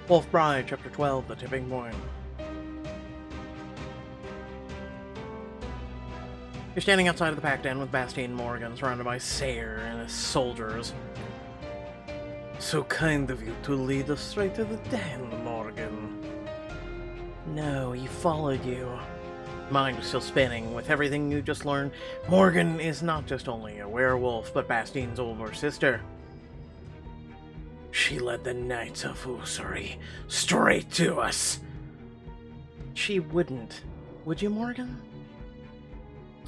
Wolf Bride, Chapter 12, The Tipping Point. You're standing outside of the pack den with Bastien Morgan, surrounded by Sayre and his soldiers. So kind of you to lead us straight to the den, Morgan. No, he followed you. Mind was still spinning. With everything you just learned, Morgan is not just only a werewolf, but Bastien's older sister. She led the Knights of Usury straight to us. She wouldn't. Would you, Morgan?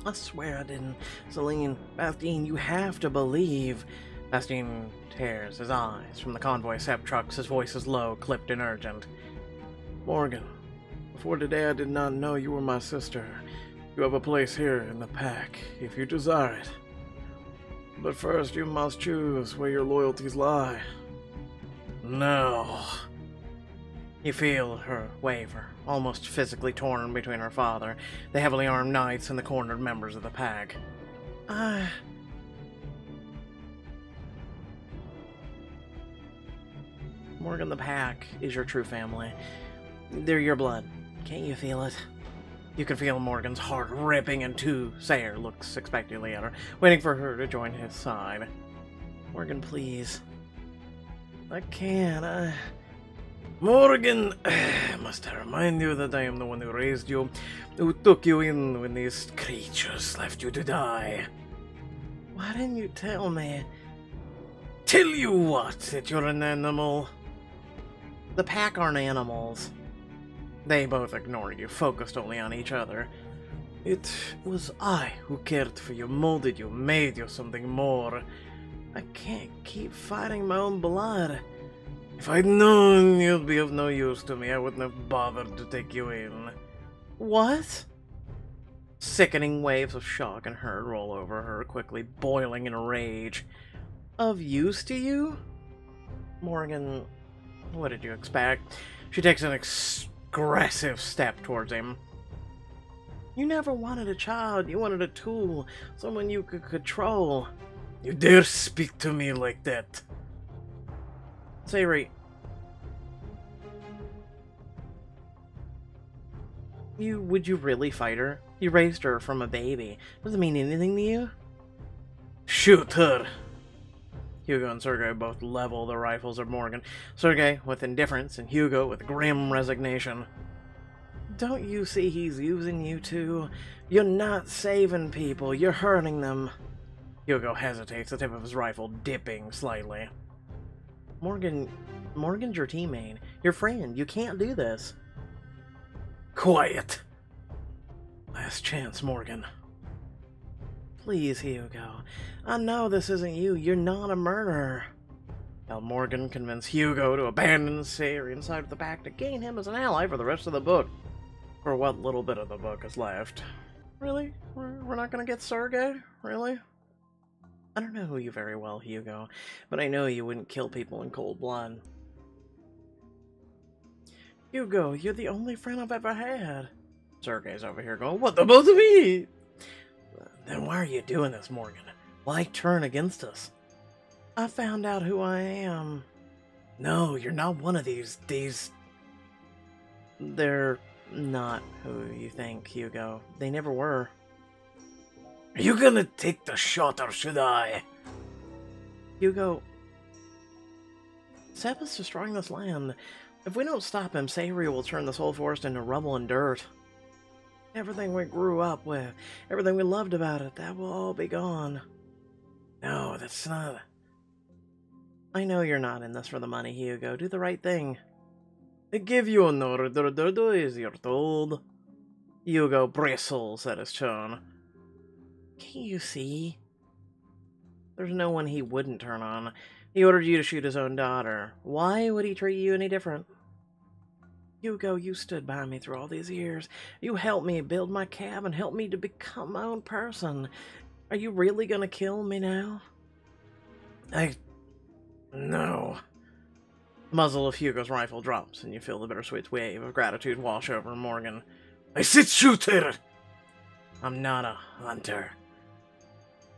I swear I didn't. Celine, Bastien, you have to believe. Bastien tears his eyes from the convoy Sepp trucks. His voice is low, clipped and urgent. Morgan, before today I did not know you were my sister. You have a place here in the pack, if you desire it. But first you must choose where your loyalties lie. No. You feel her waver, almost physically torn between her father, the heavily armed knights, and the cornered members of the pack. Morgan, the pack is your true family. They're your blood. Can't you feel it? You can feel Morgan's heart ripping in two. Sayre looks expectantly at her, waiting for her to join his side. Morgan, please. I can't, Morgan, must I remind you that I am the one who raised you, who took you in when these creatures left you to die. Why didn't you tell me? Tell you what, that you're an animal? The pack aren't animals. They both ignored you, focused only on each other. It was I who cared for you, molded you, made you something more. I can't keep fighting my own blood. If I'd known you'd be of no use to me, I wouldn't have bothered to take you in. What? Sickening waves of shock and hurt roll over her, quickly boiling in rage. Of use to you? Morgan, what did you expect? She takes an aggressive step towards him. You never wanted a child, you wanted a tool, someone you could control. You dare speak to me like that? Sayre, would you really fight her? You raised her from a baby. Does it mean anything to you? Shoot her! Hugo and Sergei both level the rifles at Morgan. Sergei with indifference and Hugo with grim resignation. Don't you see he's using you too? You're not saving people, you're hurting them. Hugo hesitates, the tip of his rifle dipping slightly. Morgan's your teammate, your friend. You can't do this. Quiet. Last chance, Morgan. Please, Hugo. I know this isn't you. You're not a murderer. Now Morgan convinced Hugo to abandon Sayre inside of the pack to gain him as an ally for the rest of the book. For what little bit of the book is left. Really? We're not gonna get Sergei? Really? I don't know you very well, Hugo, but I know you wouldn't kill people in cold blood. Hugo, you're the only friend I've ever had. Sergei's over here going, what, the both of you? Then why are you doing this, Morgan? Why turn against us? I found out who I am. No, you're not one of these. They're not who you think, Hugo. They never were. Are you gonna take the shot, or should I? Hugo, Sepp is destroying this land. If we don't stop him, Sayre will turn this whole forest into rubble and dirt. Everything we grew up with, everything we loved about it, that will all be gone. No, that's not... I know you're not in this for the money, Hugo. Do the right thing. I give you an order, do as you're told. Hugo bristles at his tone. Can't you see? There's no one he wouldn't turn on. He ordered you to shoot his own daughter. Why would he treat you any different? Hugo, you stood by me through all these years. You helped me build my cabin, helped me to become my own person. Are you really gonna kill me now? No. The muzzle of Hugo's rifle drops, and you feel the bittersweet wave of gratitude wash over Morgan. I said shoot her! I'm not a hunter.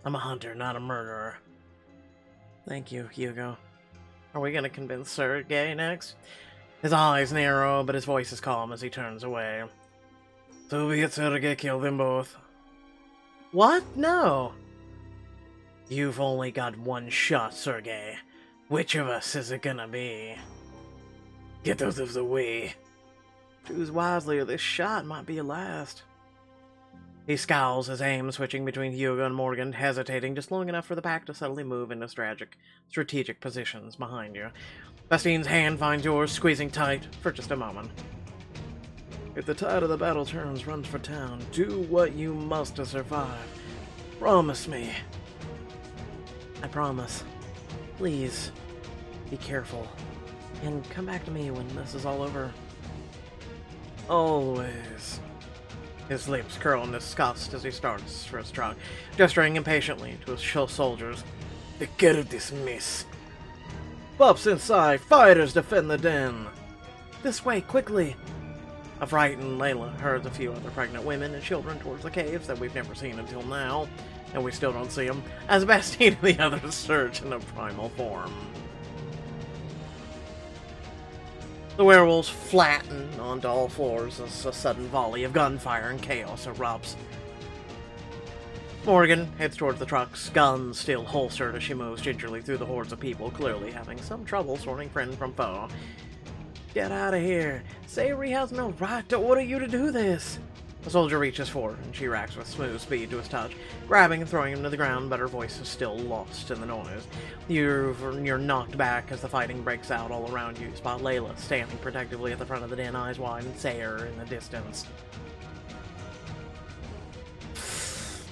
I'm a hunter, not a murderer. Thank you, Hugo. Are we gonna convince Sergei next? His eyes narrow, but his voice is calm as he turns away. So be it, Sergei, kill them both. What? No. You've only got one shot, Sergei. Which of us is it gonna be? Get out of the way. Choose wisely, or this shot might be your last. He scowls, his aim switching between Hugo and Morgan, hesitating just long enough for the pack to suddenly move into strategic positions behind you. Bastien's hand finds yours, squeezing tight for just a moment. If the tide of the battle turns, runs for town. Do what you must to survive. Promise me. I promise. Please, be careful. And come back to me when this is all over. Always. His lips curl in disgust as he starts for his truck, gesturing impatiently to his soldiers. Get out of this mess. Pups inside! Fighters defend the den! This way, quickly! A frightened Layla herds a few other pregnant women and children towards the caves that we've never seen until now, and we still don't see them, as Bastien and the others surge in a primal form. The werewolves flatten onto all floors as a sudden volley of gunfire and chaos erupts. Morgan heads towards the trucks, gun still holstered as she moves gingerly through the hordes of people, clearly having some trouble sorting friend from foe. Get out of here! Sayori has no right to order you to do this! The soldier reaches for her, and she reacts with smooth speed to his touch, grabbing and throwing him to the ground, but her voice is still lost in the noise. You're knocked back as the fighting breaks out all around you. Spot Layla standing protectively at the front of the den, eyes wide, and Sayer in the distance.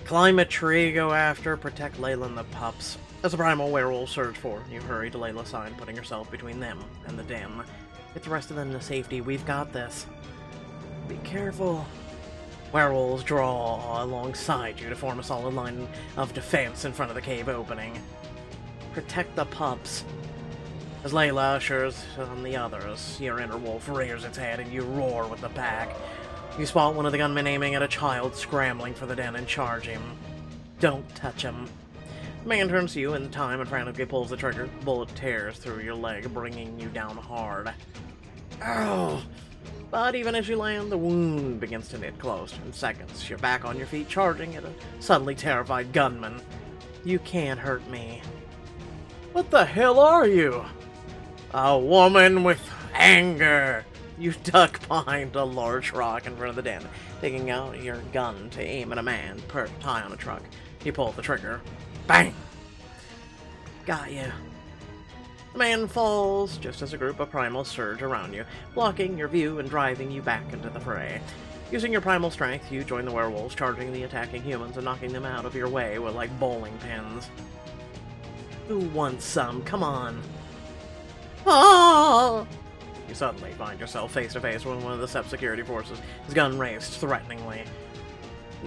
Climb a tree, go after, protect Layla and the pups. As the primal werewolves surge forward, you hurry to Layla's side, putting yourself between them and the den. Get the rest of them to safety. We've got this. Be careful. Werewolves draw alongside you to form a solid line of defense in front of the cave opening. Protect the pups. As Layla ushers on the others, your inner wolf rears its head and you roar with the pack. You spot one of the gunmen aiming at a child scrambling for the den and charge him. Don't touch him. The man turns to you in time and frantically pulls the trigger. Bullet tears through your leg, bringing you down hard. Ow! But even as you land, the wound begins to knit close. In seconds, you're back on your feet, charging at a suddenly terrified gunman. You can't hurt me. What the hell are you? A woman with anger. You duck behind a large rock in front of the den, taking out your gun to aim at a man perched high on a truck. You pull the trigger. Bang! Got you. The man falls just as a group of primals surge around you, blocking your view and driving you back into the fray. Using your primal strength, you join the werewolves, charging the attacking humans and knocking them out of your way with like bowling pins. Who wants some? Come on. Ah! You suddenly find yourself face to face with one of the SEP security forces, his gun raised threateningly.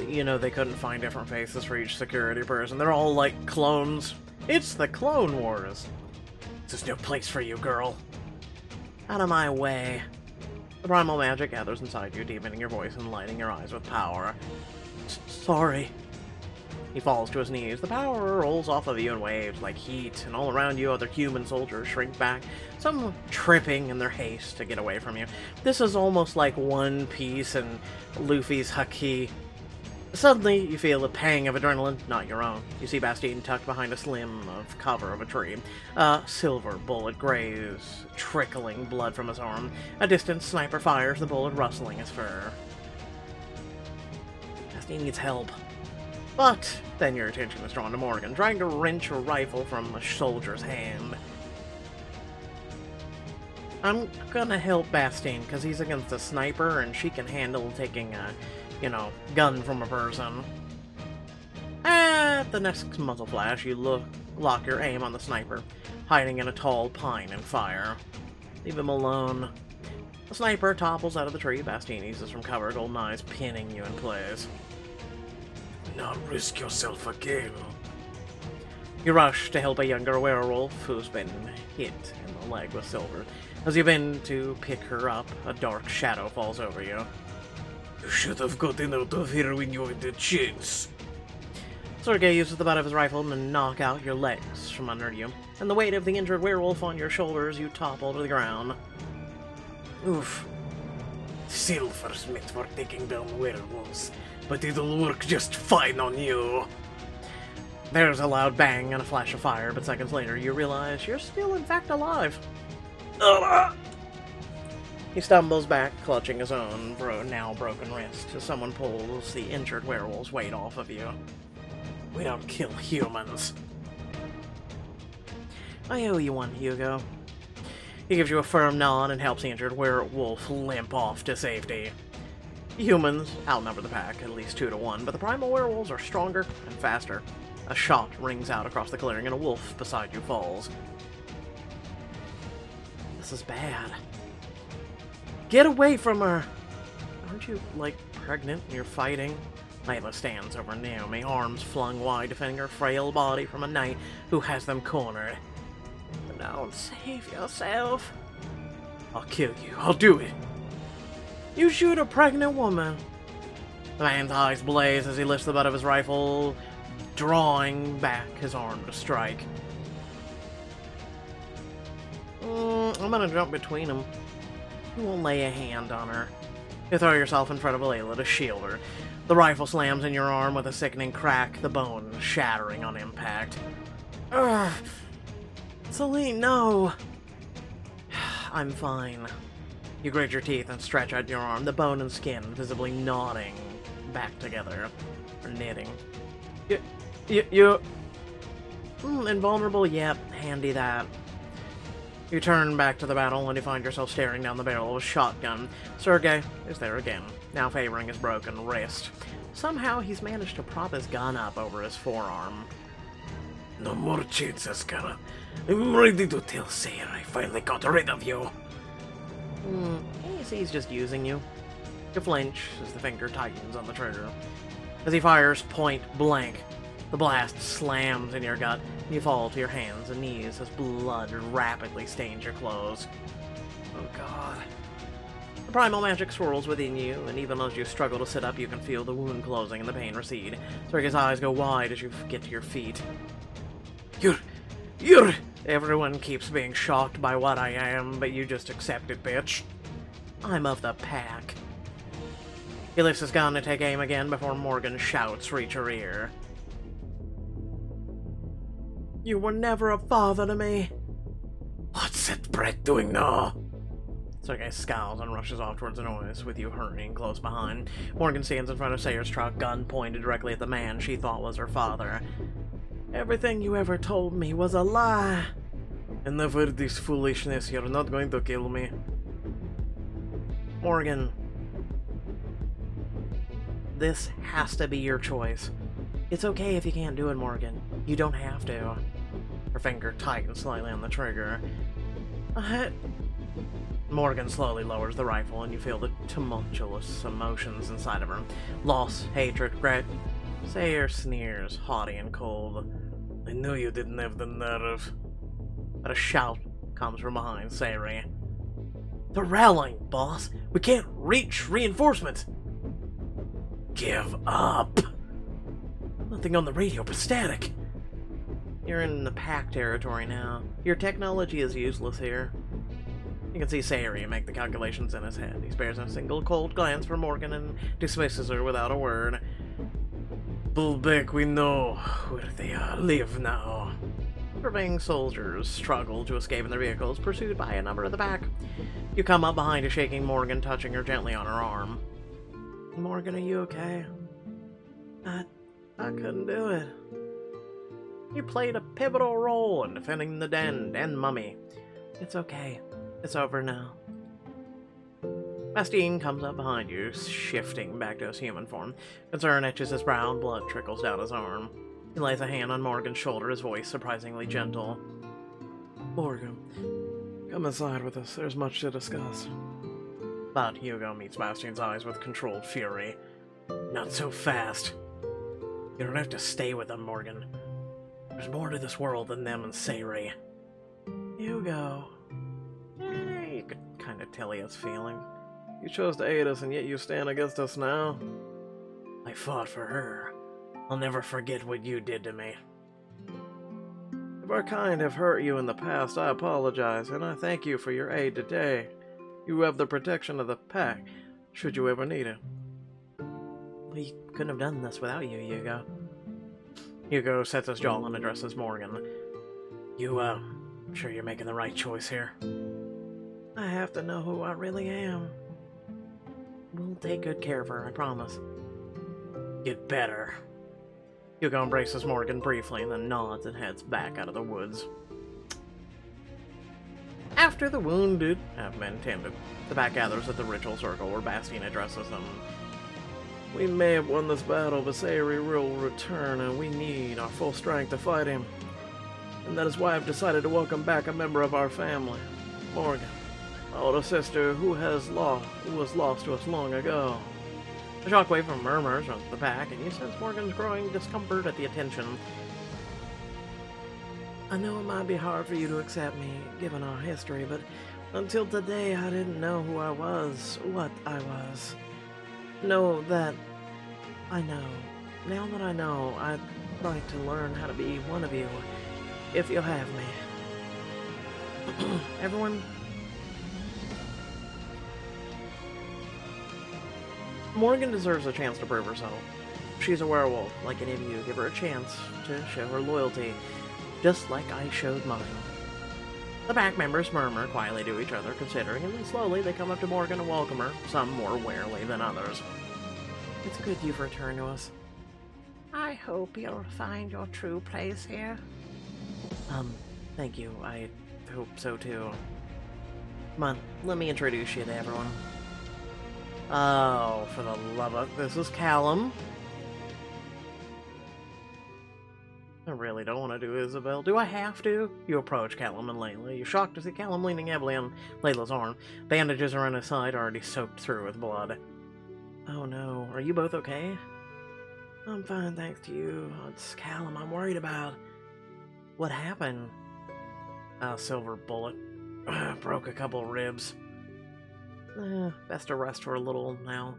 You know they couldn't find different faces for each security person. They're all like clones. It's the Clone Wars. This is no place for you, girl. Out of my way. The primal magic gathers inside you, deepening your voice and lighting your eyes with power. Sorry. He falls to his knees. The power rolls off of you in waves like heat, and all around you other human soldiers shrink back, some tripping in their haste to get away from you. This is almost like One Piece and Luffy's Haki. Suddenly, you feel a pang of adrenaline, not your own. You see Bastien tucked behind a slim of cover of a tree. A silver bullet grazes, trickling blood from his arm. A distant sniper fires, the bullet rustling his fur. Bastien needs help. But then your attention is drawn to Morgan, trying to wrench a rifle from a soldier's hand. I'm gonna help Bastien, because he's against a sniper, and she can handle taking a, gun from a person. At the next muzzle flash, you lock your aim on the sniper, hiding in a tall pine and fire. Leave him alone. The sniper topples out of the tree. Bastien eases from cover, golden eyes pinning you in place. Not risk yourself again. You rush to help a younger werewolf who's been hit in the leg with silver. As you bend to pick her up, a dark shadow falls over you. You should have gotten out of here when you had the chance. Sergei uses the butt of his rifle to knock out your legs from under you, and the weight of the injured werewolf on your shoulders, you topple to the ground. Oof. Silver's meant for taking down werewolves, but it'll work just fine on you. There's a loud bang and a flash of fire, but seconds later you realize you're still in fact alive. He stumbles back, clutching his own now broken wrist, as someone pulls the injured werewolf's weight off of you. We don't kill humans. I owe you one, Hugo. He gives you a firm nod and helps the injured werewolf limp off to safety. Humans outnumber the pack, at least 2 to 1, but the primal werewolves are stronger and faster. A shot rings out across the clearing and a wolf beside you falls. This is bad. Get away from her! Aren't you, like, pregnant and you're fighting? Nyla stands over Naomi, arms flung wide, defending her frail body from a knight who has them cornered. Don't save yourself. I'll kill you. I'll do it. You shoot a pregnant woman. The man's eyes blaze as he lifts the butt of his rifle, drawing back his arm to strike. I'm gonna jump between them. You won't lay a hand on her. You throw yourself in front of Layla to shield her. The rifle slams in your arm with a sickening crack, the bone shattering on impact. Ugh. Celine, no! I'm fine. You grit your teeth and stretch out your arm, the bone and skin visibly knotting back together. Or knitting. You... invulnerable? Yep, handy that. You turn back to the battle and you find yourself staring down the barrel of a shotgun. Sergei is there again, now favoring his broken wrist. Somehow he's managed to prop his gun up over his forearm. No more chances, Kara. I'm ready to tell Sarah I finally got rid of you. He's just using you. You flinch as the finger tightens on the trigger. As he fires point blank, the blast slams in your gut, and you fall to your hands and knees as blood rapidly stains your clothes. Oh god. The primal magic swirls within you, and even as you struggle to sit up, you can feel the wound closing and the pain recede. Sergei's eyes go wide as you get to your feet. You're... Everyone keeps being shocked by what I am, but you just accept it, bitch. I'm of the pack. He lifts his gun to take aim again before Morgan's shouts reach her ear. You were never a father to me. What's that Brett doing now? Sergei scowls and rushes off towards the noise, with you hurrying close behind. Morgan stands in front of Sayer's truck, gun pointed directly at the man she thought was her father. Everything you ever told me was a lie. Enough of this foolishness, you're not going to kill me. Morgan. This has to be your choice. It's okay if you can't do it, Morgan. You don't have to. Her finger tightens slightly on the trigger. Morgan slowly lowers the rifle, and you feel the tumultuous emotions inside of her. Loss, hatred, regret. Sayer sneers, haughty and cold. I knew you didn't have the nerve. But a shout comes from behind Sayri. They're rallying, boss. We can't reach reinforcements. Give up. Nothing on the radio but static. You're in the pack territory now. Your technology is useless here. You can see Sayri make the calculations in his head. He spares a single cold glance for Morgan and dismisses her without a word. Bullbeck, we know where they live now. Surveying soldiers struggle to escape in their vehicles, pursued by a number of the pack. You come up behind a shaking Morgan, touching her gently on her arm. Morgan, are you okay? I couldn't do it. You played a pivotal role in defending the den and Mummy. It's okay. It's over now. Bastien comes up behind you, shifting back to his human form. Concern etches his brow and blood trickles down his arm. He lays a hand on Morgan's shoulder, his voice surprisingly gentle. Morgan, come inside with us. There's much to discuss. But Hugo meets Bastien's eyes with controlled fury. Not so fast. You don't have to stay with them, Morgan. There's more to this world than them and Sayri. Hugo. You could kind of tell he has feelings. You chose to aid us, and yet you stand against us now? I fought for her. I'll never forget what you did to me. If our kind have hurt you in the past, I apologize, and I thank you for your aid today. You have the protection of the pack, should you ever need it. We couldn't have done this without you, Hugo. Hugo sets his jaw and addresses Morgan. You, sure you're making the right choice here? I have to know who I really am. We'll take good care of her, I promise. You'd better. Hugo embraces Morgan briefly and then nods and heads back out of the woods. After the wounded have been tended, the pack gathers at the ritual circle where Bastien addresses them. We may have won this battle, but Sayuri will return, and we need our full strength to fight him. And that is why I've decided to welcome back a member of our family, Morgan, my older sister, who was lost to us long ago. A shockwave from murmurs from the pack, and you sense Morgan's growing discomfort at the attention. I know it might be hard for you to accept me, given our history, but until today I didn't know who I was, what I was. Know that I know. Now that I know, I'd like to learn how to be one of you, if you'll have me. Everyone? Morgan deserves a chance to prove herself. She's a werewolf, like any of you. Give her a chance to show her loyalty, just like I showed mine. The pack members murmur quietly to each other, considering, and then slowly they come up to Morgan and welcome her, some more warily than others. It's good you've returned to us. I hope you'll find your true place here. Thank you. I hope so too. Come on, let me introduce you to everyone. Oh, for the love of... This is Callum. I really don't want to do Isabel. Do I have to? You approach Callum and Layla. You're shocked to see Callum leaning heavily on Layla's arm. Bandages around his side are already soaked through with blood. Oh no, are you both okay? I'm fine, thanks to you. It's Callum I'm worried about. What happened? A silver bullet. Broke a couple ribs. Best to rest for a little now.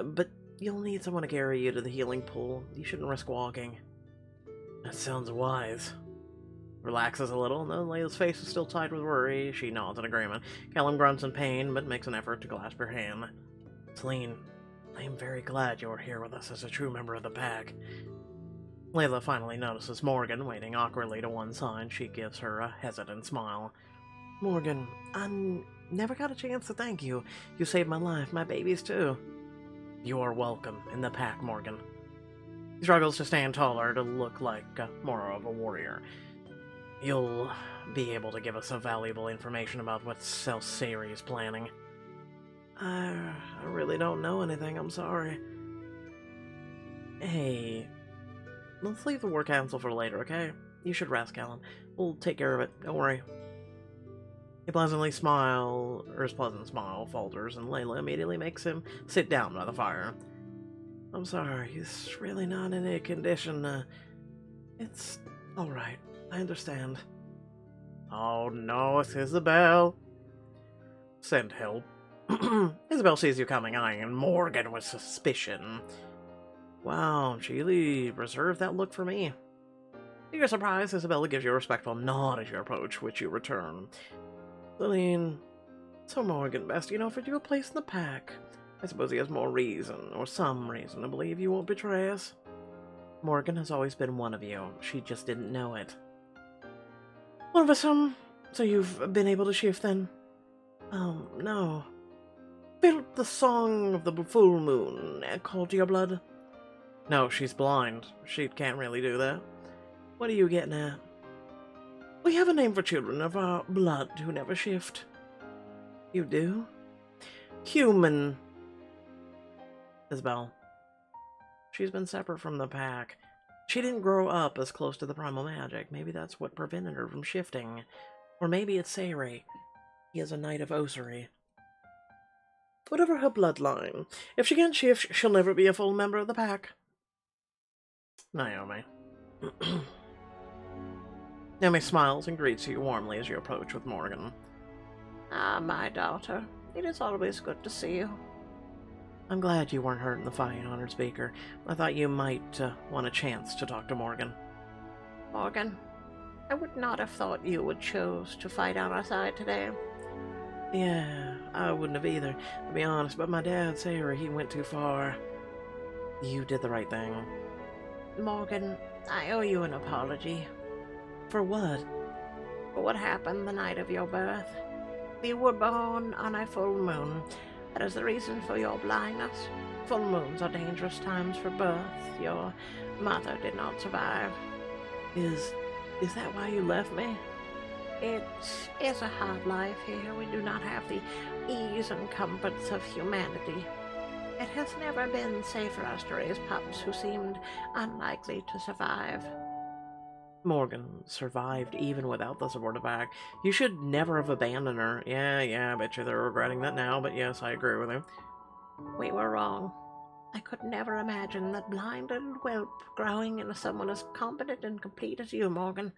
But you'll need someone to carry you to the healing pool. You shouldn't risk walking. That sounds wise. Relaxes a little, and then Layla's face is still tied with worry. She nods in agreement. Callum grunts in pain, but makes an effort to clasp her hand. Celine, I am very glad you're here with us as a true member of the pack. Layla finally notices Morgan waiting awkwardly to one side. She gives her a hesitant smile. Morgan, I never got a chance to thank you. You saved my life, my baby's too. You're welcome in the pack, Morgan. He struggles to stand taller to look like more of a warrior. You'll be able to give us some valuable information about what Sayuri is planning. I really don't know anything, I'm sorry. Hey, let's leave the war council for later, okay? You should rest, Callum. We'll take care of it, don't worry. His pleasant smile falters, and Layla immediately makes him sit down by the fire. I'm sorry, he's really not in any condition. It's alright, I understand. Oh no, it's Isabel. Send help. Isabel sees you coming, eyeing Morgan with suspicion. Wow, she really reserved that look for me. To your surprise, Isabella gives you a respectful nod as you approach, which you return. Celine, so Morgan Bastien offered you a place in the pack. I suppose he has more reason, or some reason, to believe you won't betray us. Morgan has always been one of you. She just didn't know it. One of us, so you've been able to shift then? No. Felt the song of the full moon call to your blood? No, she's blind. She can't really do that. What are you getting at? We have a name for children of our blood who never shift. You do? Human. Isabel. She's been separate from the pack. She didn't grow up as close to the primal magic. Maybe that's what prevented her from shifting. Or maybe it's Sayuri. He is a knight of Osiri. Whatever her bloodline, if she can't shift, she'll never be a full member of the pack. Naomi. Naomi smiles and greets you warmly as you approach with Morgan. Ah, my daughter. It is always good to see you. I'm glad you weren't hurt in the fight, Honored Speaker. I thought you might want a chance to talk to Morgan. Morgan, I would not have thought you would choose to fight on our side today. Yeah, I wouldn't have either, to be honest, but my dad, Sarah, he went too far. You did the right thing. Morgan, I owe you an apology. For what? For what happened the night of your birth. You were born on a full moon. That is the reason for your blindness. Full moons are dangerous times for birth. Your mother did not survive. Is that why you left me? It is a hard life here. We do not have the ease and comforts of humanity. It has never been safe for us to raise pups who seemed unlikely to survive. Morgan survived even without the supportive pack. You should never have abandoned her. Yeah, I bet you they're regretting that now, but yes, I agree with you. We were wrong. I could never imagine that blind little whelp growing into someone as competent and complete as you, Morgan.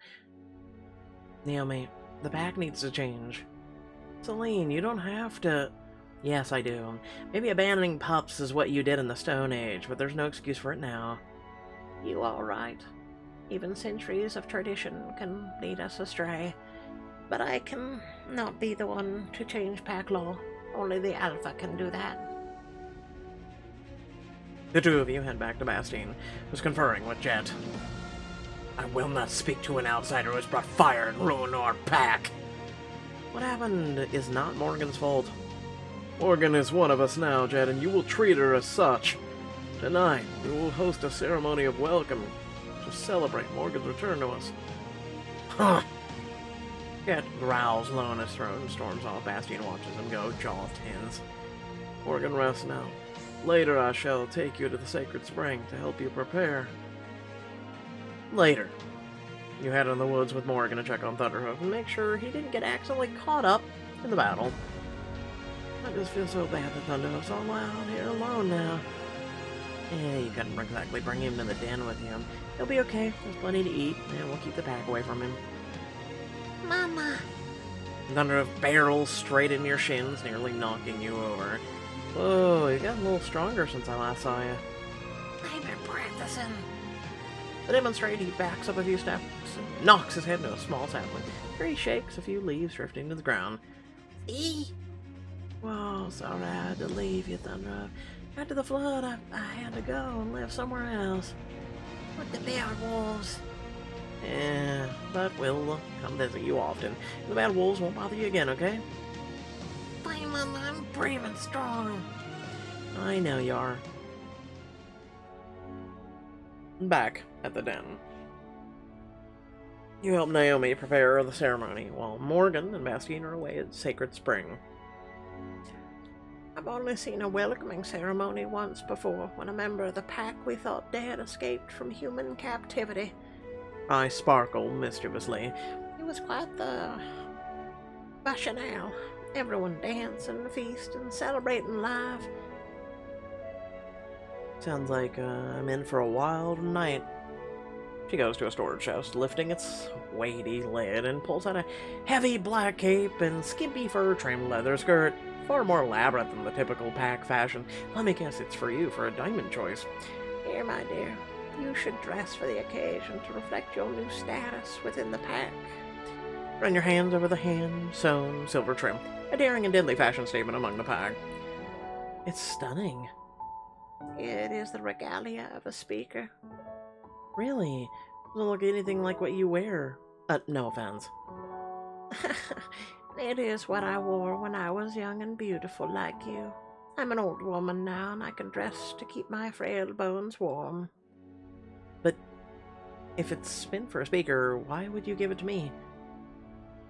Naomi, the pack needs to change. Celine, you don't have to... Yes, I do. Maybe abandoning pups is what you did in the Stone Age, but there's no excuse for it now. You are right. Even centuries of tradition can lead us astray. But I can not be the one to change pack law. Only the Alpha can do that. The two of you head back to Bastine, who's conferring with Jet. I will not speak to an outsider who has brought fire and ruin to our pack. What happened is not Morgan's fault. Morgan is one of us now, Jet, and you will treat her as such. Tonight, we will host a ceremony of welcome to celebrate Morgan's return to us. Huh. Jet growls low in his throat and storms off. Bastien watches him go, jaw tense. Morgan, rest now. Later I shall take you to the sacred spring to help you prepare. Later, you head in the woods with Morgan to check on Thunderhoof and make sure he didn't get accidentally caught up in the battle. I just feel so bad that Thunderhoof's all out here alone now. Yeah, you couldn't exactly bring him to the den with you. He'll be okay. There's plenty to eat, and we'll keep the pack away from him. Mama! Thunderhoof barrels straight into your shins, nearly knocking you over. Whoa, you got a little stronger since I last saw you. I've been practicing. To demonstrate, he backs up a few steps and knocks his head into a small sapling. Here he shakes a few leaves drifting to the ground. See? Whoa, sorry I had to leave you, Thunderhoof. After the flood, I had to go and live somewhere else. With the bad wolves. Yeah, but we'll come visit you often. The bad wolves won't bother you again, okay? Fine, Mama, I'm brave and strong. I know you are. Back at the den. You help Naomi prepare the ceremony, while Morgan and Bastien are away at Sacred Spring. I've only seen a welcoming ceremony once before, when a member of the pack we thought dead escaped from human captivity. I sparkled mischievously. It was quite the bacchanal. Everyone dancing, feasting, celebrating life. Sounds like I'm in for a wild night. She goes to a storage chest, lifting its weighty lid, and pulls out a heavy black cape and skimpy fur-trimmed leather skirt. Far more elaborate than the typical pack fashion. Let me guess it's for you for a diamond choice. Here, my dear, you should dress for the occasion to reflect your new status within the pack. Run your hands over the hand-sewn silver trim. A daring and deadly fashion statement among the pack. It's stunning. It is the regalia of a speaker. Really? Doesn't look anything like what you wear. No offense. It is what I wore when I was young and beautiful like you. I'm an old woman now, and I can dress to keep my frail bones warm. But if it's meant for a speaker, why would you give it to me?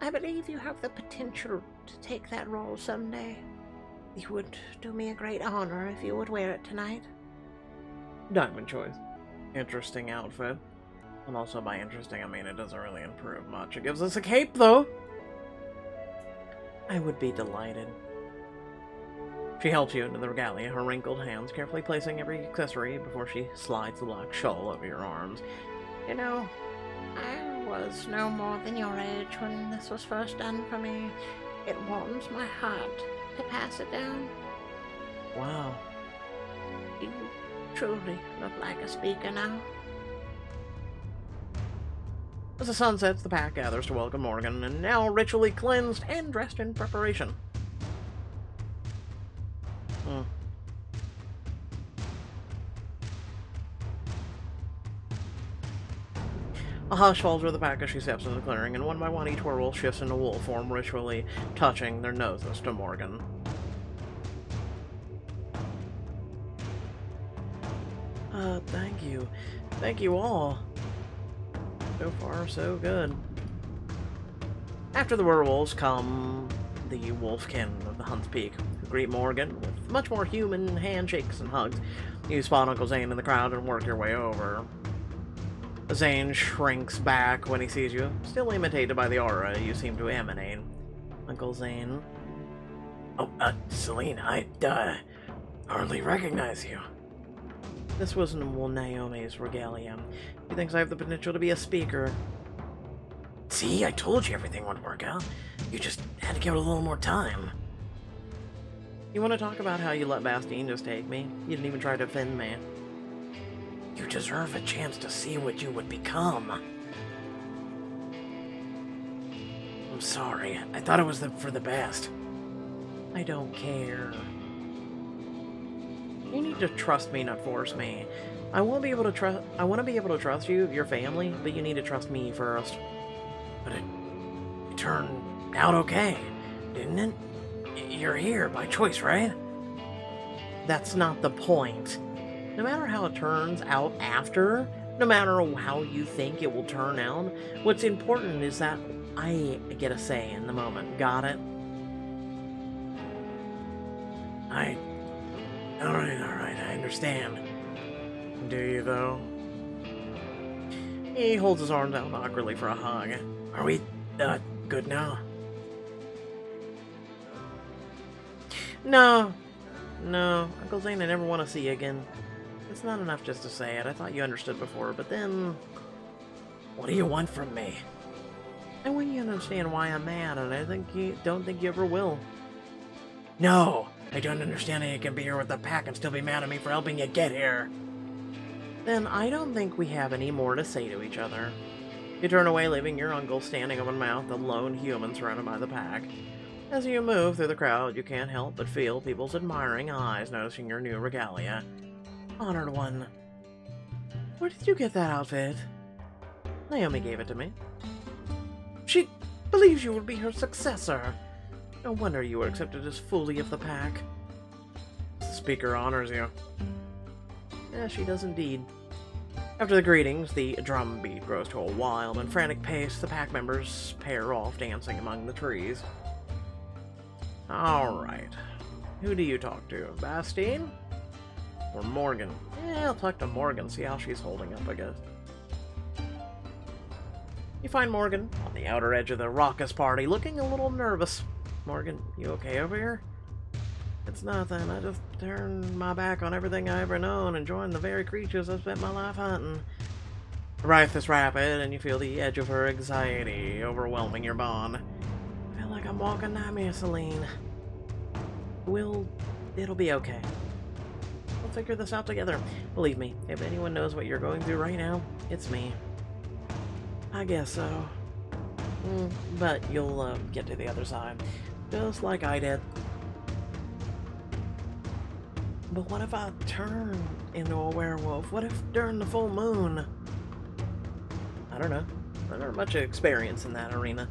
I believe you have the potential to take that role someday. You would do me a great honor if you would wear it tonight. Diamond choice. Interesting outfit. And also by interesting, I mean it doesn't really improve much. It gives us a cape, though! I would be delighted. She helps you into the regalia, her wrinkled hands carefully placing every accessory before she slides the black shawl over your arms. You know, I was no more than your age when this was first done for me. It warms my heart to pass it down. Wow. You truly look like a speaker now. As the sun sets, the pack gathers to welcome Morgan, and now ritually cleansed and dressed in preparation. Hmm. A hush falls over the pack as she steps into the clearing, and one by one each werewolf shifts into wolf form, ritually touching their noses to Morgan. Thank you. Thank you all. So far, so good. After the werewolves come the wolfkin of the Hunt's Peak, who greet Morgan with much more human handshakes and hugs. You spot Uncle Zane in the crowd and work your way over. Zane shrinks back when he sees you, still imitated by the aura you seem to emanate. Uncle Zane. Oh, Celine, I, hardly recognize you. This wasn't Naomi's regalia. She thinks I have the potential to be a speaker. See, I told you everything would work out. You just had to give it a little more time. You want to talk about how you let Bastien just take me? You didn't even try to offend me. You deserve a chance to see what you would become. I'm sorry. I thought it was for the best. I don't care. You need to trust me, not force me. I want to be able to trust you, your family, but you need to trust me first. But it turned out okay, didn't it? You're here by choice, right? That's not the point. No matter how it turns out after, no matter how you think it will turn out, what's important is that I get a say in the moment. Got it? Alright, I understand. Do you, though? He holds his arms out awkwardly for a hug. Are we, good now? No. Uncle Zane, I never want to see you again. It's not enough just to say it. I thought you understood before, but then... What do you want from me? I want you to understand why I'm mad, and I don't think you ever will. No! I don't understand how you can be here with the pack and still be mad at me for helping you get here. Then I don't think we have any more to say to each other. You turn away, leaving your uncle standing open-mouthed, a lone human surrounded by the pack. As you move through the crowd, you can't help but feel people's admiring eyes noticing your new regalia. Honored one. Where did you get that outfit? Naomi gave it to me. She believes you will be her successor. No wonder you were accepted as fully of the pack. The speaker honors you. Yeah, she does indeed. After the greetings, the drum beat grows to a wild and frantic pace. The pack members pair off, dancing among the trees. Alright. Who do you talk to? Bastien? Or Morgan? Yeah, I'll talk to Morgan, see how she's holding up, I guess. You find Morgan on the outer edge of the raucous party, looking a little nervous. Morgan, you okay over here? It's nothing. I just turned my back on everything I ever known and joined the very creatures I've spent my life hunting. Her breath is rapid, and you feel the edge of her anxiety overwhelming your bond. I feel like I'm walking nightmare, Celine. It'll be okay. We'll figure this out together. Believe me, if anyone knows what you're going through right now, it's me. I guess so. But you'll get to the other side. Just like I did. But what if I turn into a werewolf? What if during the full moon? I don't know. I don't have much experience in that arena.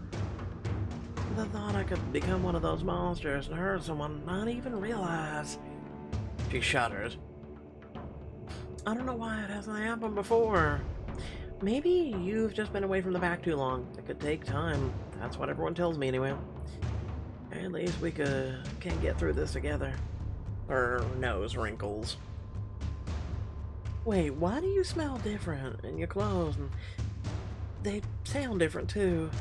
The thought I could become one of those monsters and hurt someone, not even realize. She shudders. I don't know why it hasn't happened before. Maybe you've just been away from the pack too long. It could take time. That's what everyone tells me anyway. At least we can get through this together. Her nose wrinkles. Wait, why do you smell different in your clothes? And they sound different too.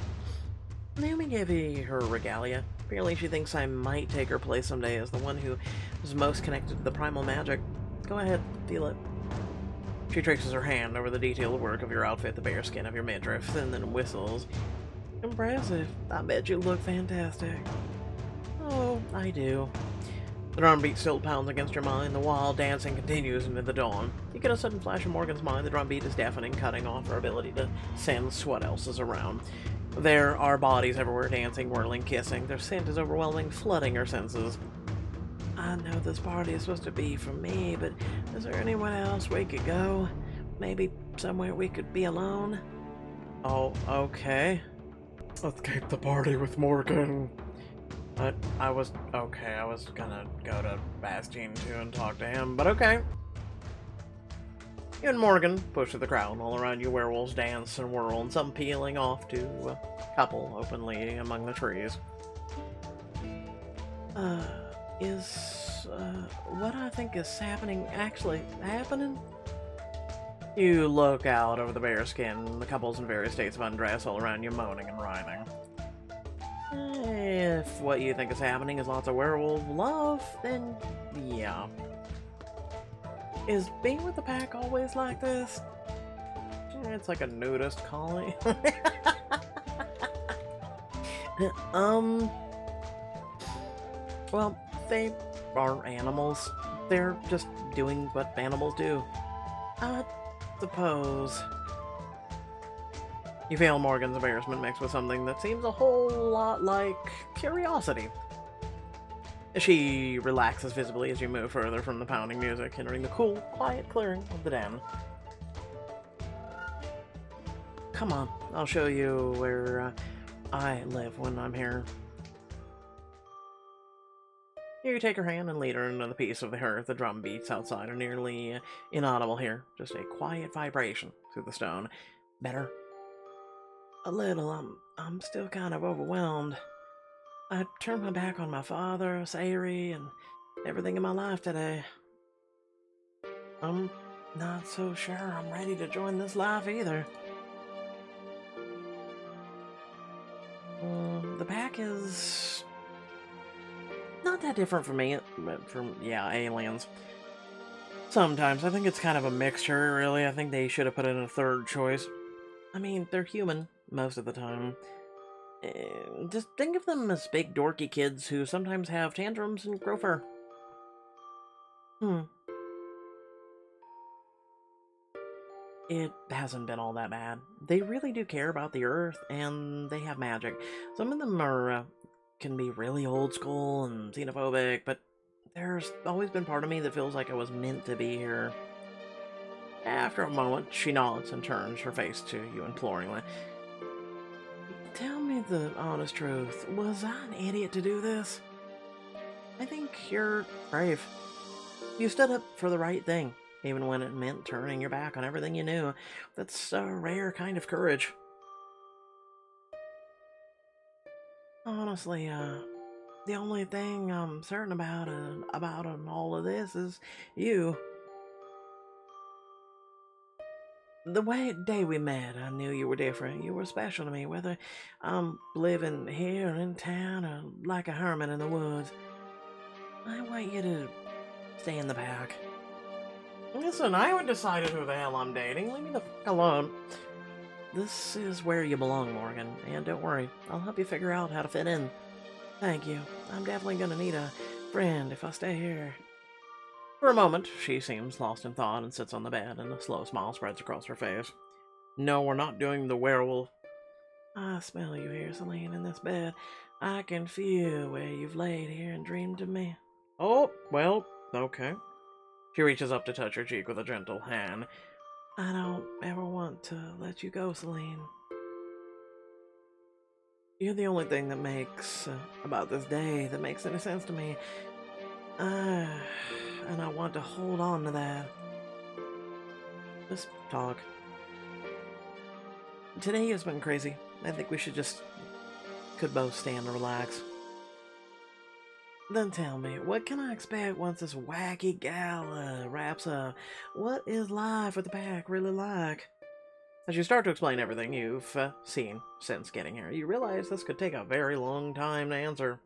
Naomi gave me her regalia. Apparently she thinks I might take her place someday as the one who is most connected to the primal magic. Go ahead, feel it. She traces her hand over the detailed work of your outfit, the bare skin of your midriff, and then whistles. Impressive. I bet you look fantastic. Oh, I do. The drum beat still pounds against your mind. The wild dancing continues into the dawn. You get a sudden flash in Morgan's mind. The drum beat is deafening, cutting off her ability to sense what else is around. There are bodies everywhere, dancing, whirling, kissing. Their scent is overwhelming, flooding her senses. I know this party is supposed to be for me, but is there anyone else we could go? Maybe somewhere we could be alone? Oh, okay. Escape the party with Morgan. I was gonna go to Bastien too and talk to him, but okay. You and Morgan push through the crowd. All around you, werewolves dance and whirl, and some peeling off to a couple openly among the trees. Is what I think is happening actually happening? You look out over the bare skin, the couples in various states of undress all around you moaning and writhing. If what you think is happening is lots of werewolf love, then yeah. Is being with the pack always like this? It's like a nudist colony. Well, they are animals. They're just doing what animals do. I suppose. You feel Morgan's embarrassment mixed with something that seems a whole lot like curiosity. She relaxes visibly as you move further from the pounding music, entering the cool, quiet clearing of the den. Come on, I'll show you where I live when I'm here. You take her hand and lead her into the piece of the hearth. The drum beats outside are nearly inaudible here, just a quiet vibration through the stone. Better? A little. I'm still kind of overwhelmed. I turned my back on my father, Sayri, and everything in my life today. I'm not so sure I'm ready to join this life either. The pack is not that different from me, from, yeah, aliens. Sometimes. I think it's kind of a mixture, really. I think they should have put in a third choice. I mean, they're human most of the time. Just think of them as big dorky kids who sometimes have tantrums and grow fur. It hasn't been all that bad. They really do care about the Earth, and they have magic. Some of them are can be really old school and xenophobic, but there's always been part of me that feels like I was meant to be here. After a moment, she nods and turns her face to you imploringly. Tell me the honest truth. Was I an idiot to do this? I think you're brave. You stood up for the right thing, even when it meant turning your back on everything you knew. That's a rare kind of courage. Honestly, the only thing I'm certain about all of this is you. The day we met, I knew you were different. You were special to me, whether I'm living here in town or like a hermit in the woods. I want you to stay in the pack. Listen, I haven't decided who the hell I'm dating. Leave me the fuck alone. This is where you belong, Morgan. And don't worry, I'll help you figure out how to fit in. Thank you. I'm definitely gonna need a friend if I stay here. For a moment, she seems lost in thought and sits on the bed, and a slow smile spreads across her face. No, we're not doing the werewolf. I smell you here, Celine, in this bed. I can feel where you've laid here and dreamed of me. Oh, well, okay. She reaches up to touch her cheek with a gentle hand. I don't ever want to let you go, Celine. You're the only thing that makes, about this day, that makes any sense to me. And I want to hold on to that. Just talk. Today has been crazy. I think we could both stand and relax. Then tell me, what can I expect once this wacky gala wraps up? What is life with the pack really like? As you start to explain everything you've seen since getting here, you realize this could take a very long time to answer.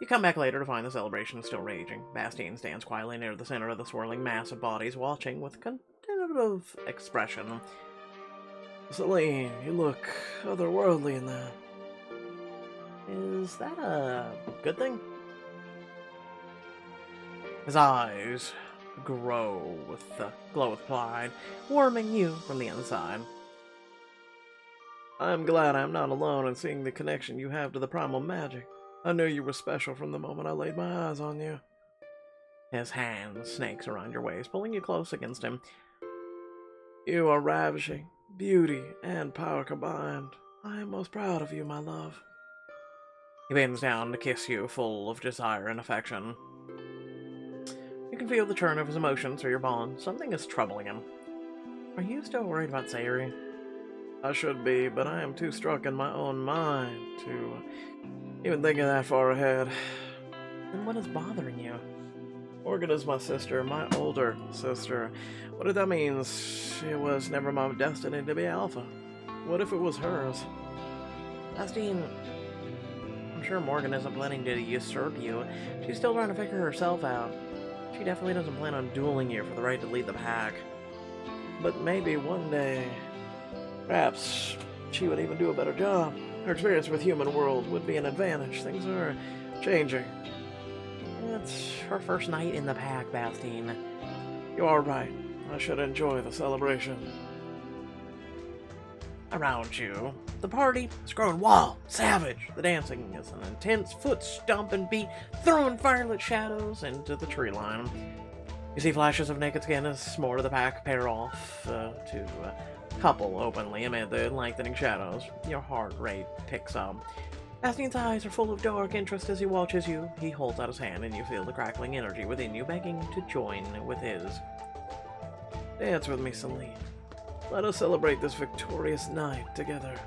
You come back later to find the celebration is still raging. Bastien stands quietly near the center of the swirling mass of bodies, watching with contemplative expression. Celine, you look otherworldly in that. Is that a good thing? His eyes glow with pride, warming you from the inside. I'm glad I'm not alone in seeing the connection you have to the primal magic. I knew you were special from the moment I laid my eyes on you. His hand snakes around your waist, pulling you close against him. You are ravishing, beauty and power combined. I am most proud of you, my love. He bends down to kiss you, full of desire and affection. You can feel the churn of his emotions through your bond. Something is troubling him. Are you still worried about Sayuri? I should be, but I am too struck in my own mind to even think of that far ahead. Then what is bothering you? Morgan is my sister, my older sister. What if that means it was never my destiny to be Alpha? What if it was hers? Bastine, I'm sure Morgan isn't planning to usurp you. She's still trying to figure herself out. She definitely doesn't plan on dueling you for the right to lead the pack. But maybe one day, perhaps she would even do a better job. Her experience with human world would be an advantage. Things are changing. It's her first night in the pack, Bastine. You are right. I should enjoy the celebration. Around you, the party is growing wild, savage. The dancing is an intense foot-stomping beat, throwing firelit shadows into the tree line. You see flashes of naked skin as more of the pack pair off to couple openly amid the lengthening shadows. Your heart rate picks up. Bastian's eyes are full of dark interest as he watches you. He holds out his hand and you feel the crackling energy within you begging to join with his. Dance with me, Celine. Let us celebrate this victorious night together.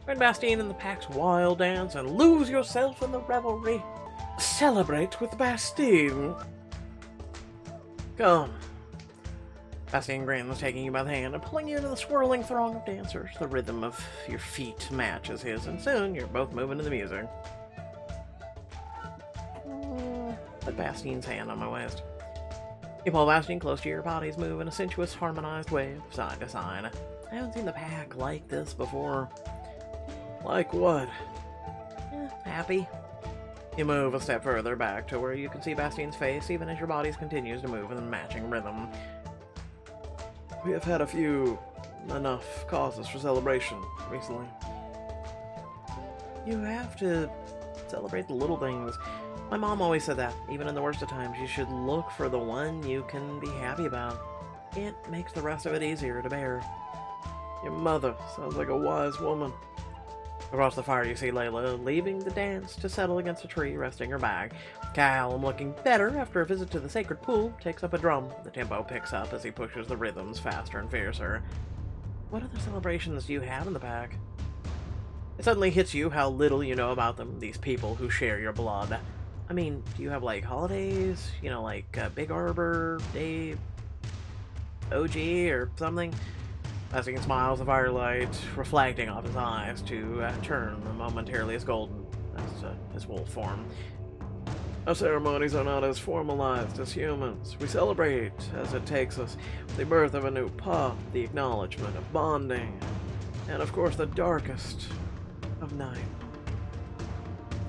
Join Bastien in the pack's wild dance and lose yourself in the revelry. Celebrate with Bastien. Come. Bastien grins, taking you by the hand and pulling you into the swirling throng of dancers. The rhythm of your feet matches his, and soon you're both moving to the music. Put Bastien's hand on my waist. You pull Bastien close to your bodies, move in a sensuous, harmonized way, side to side. I haven't seen the pack like this before. Like what? Happy. You move a step further back to where you can see Bastien's face, even as your bodies continues to move in a matching rhythm. We have had enough causes for celebration recently. You have to celebrate the little things. My mom always said that, even in the worst of times, you should look for the one you can be happy about. It makes the rest of it easier to bear. Your mother sounds like a wise woman. Across the fire you see Layla leaving the dance to settle against a tree, resting her bag. Callum, looking better after a visit to the sacred pool, takes up a drum. The tempo picks up as he pushes the rhythms faster and fiercer. What other celebrations do you have in the pack? It suddenly hits you how little you know about them, these people who share your blood. I mean, do you have, like, holidays? You know, like Big Arbor Day, OG, or something? Bastien smiles, the firelight reflecting off his eyes to turn momentarily as golden as his wolf form. Our ceremonies are not as formalized as humans. We celebrate as it takes us, the birth of a new pup, the acknowledgement of bonding, and of course the darkest of night.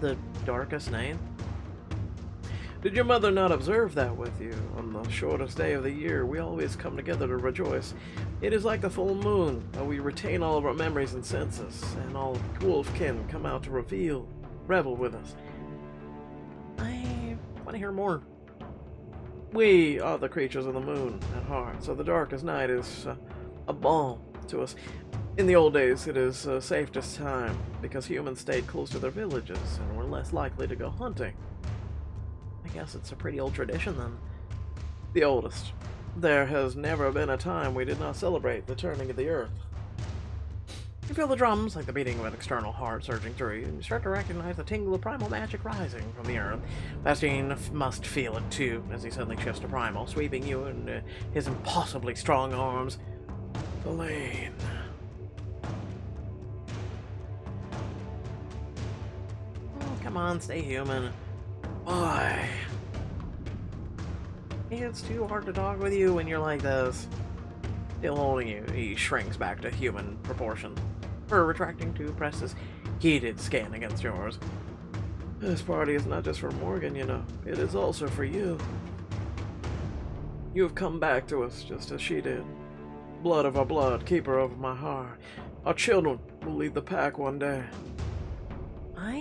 The darkest night? Did your mother not observe that with you? On the shortest day of the year, we always come together to rejoice. It is like the full moon, where we retain all of our memories and senses, and all wolfkin come out to revel with us. I want to hear more. We are the creatures of the moon at heart, so the darkest night is a balm to us. In the old days, it is safest time, because humans stayed close to their villages, and were less likely to go hunting. I guess it's a pretty old tradition, then. The oldest. There has never been a time we did not celebrate the turning of the earth. You feel the drums like the beating of an external heart surging through you, and you start to recognize the tingle of primal magic rising from the earth. Bastien must feel it too, as he suddenly shifts to primal, sweeping you in his impossibly strong arms. Elaine. Oh, come on, stay human. Why? It's too hard to talk with you when you're like this. Still holding you, he shrinks back to human proportion. Fur retracting to press his heated skin against yours. This party is not just for Morgan, you know. It is also for you. You have come back to us just as she did. blood of our blood, keeper of my heart. Our children will lead the pack one day. I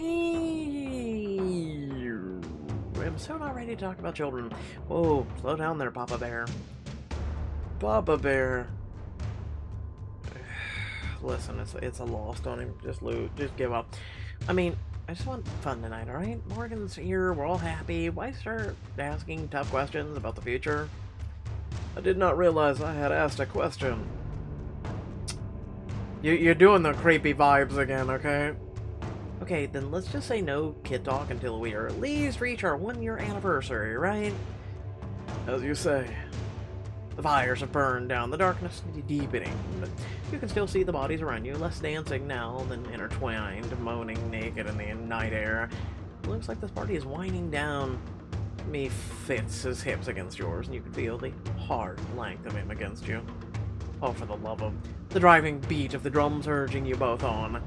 am so not ready to talk about children. Whoa, slow down there, Papa Bear. Papa Bear. Listen, it's a loss. Don't even just lose. Just give up. I mean, I just want fun tonight, alright? Morgan's here. We're all happy. Why start asking tough questions about the future? I did not realize I had asked a question. You're doing the creepy vibes again, okay? Okay, then let's just say no kid talk until we are at least reach our 1-year anniversary, right? As you say. The fires have burned down, the darkness deepening, but you can still see the bodies around you, less dancing now than intertwined, moaning naked in the night air. It looks like this party is winding down. Me fits his hips against yours, and you can feel the hard length of him against you. Oh, for the love of... The driving beat of the drums urging you both on.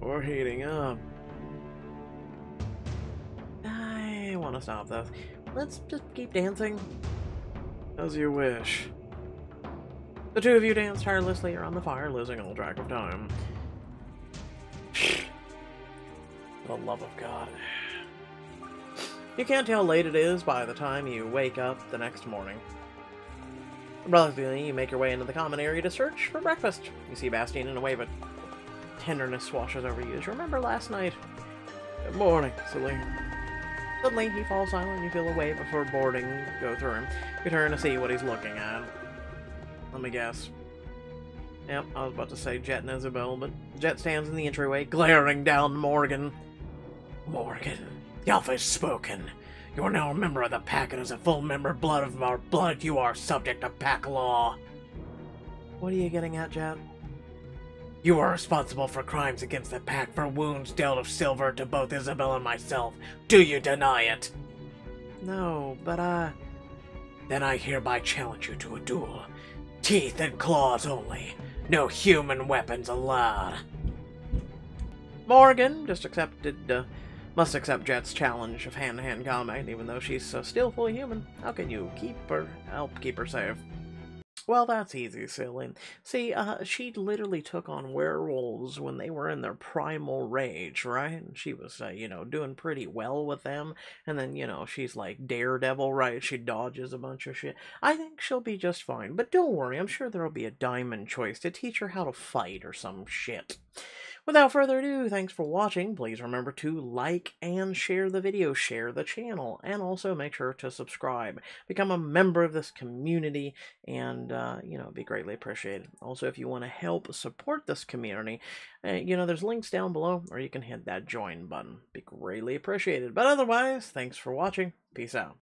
We're heating up. I want to stop this. Let's just keep dancing. As you wish. The two of you dance tirelessly around the fire, losing all track of time. For the love of God. You can't tell how late it is by the time you wake up the next morning. Relatively, you make your way into the common area to search for breakfast. You see Bastian in a wave of tenderness washes over you as you remember last night. Good morning, Celine. Suddenly, he falls silent. You feel a wave of foreboding go through him. You turn to see what he's looking at. Let me guess. Yep, I was about to say Jet and Isabel, but Jet stands in the entryway, glaring down Morgan. Morgan, the Alpha has spoken. You are now a member of the pack, and as a full member of our blood, you are subject to pack law. What are you getting at, Jet? You are responsible for crimes against the pack for wounds dealt of silver to both Isabel and myself. Do you deny it? No, but Then I hereby challenge you to a duel. Teeth and claws only. No human weapons allowed. Morgan just must accept Jet's challenge of hand-to-hand combat, even though she's still fully human. How can you help keep her safe? Well, that's easy, silly. See, she literally took on werewolves when they were in their primal rage, right? She was, doing pretty well with them. And then, she's like Daredevil, right? She dodges a bunch of shit. I think she'll be just fine. But don't worry, I'm sure there'll be a diamond choice to teach her how to fight or some shit. Without further ado, thanks for watching. Please remember to like and share the video, share the channel, and also make sure to subscribe. Become a member of this community, and, it'd be greatly appreciated. Also, if you want to help support this community, there's links down below, or you can hit that join button. Be greatly appreciated. But otherwise, thanks for watching. Peace out.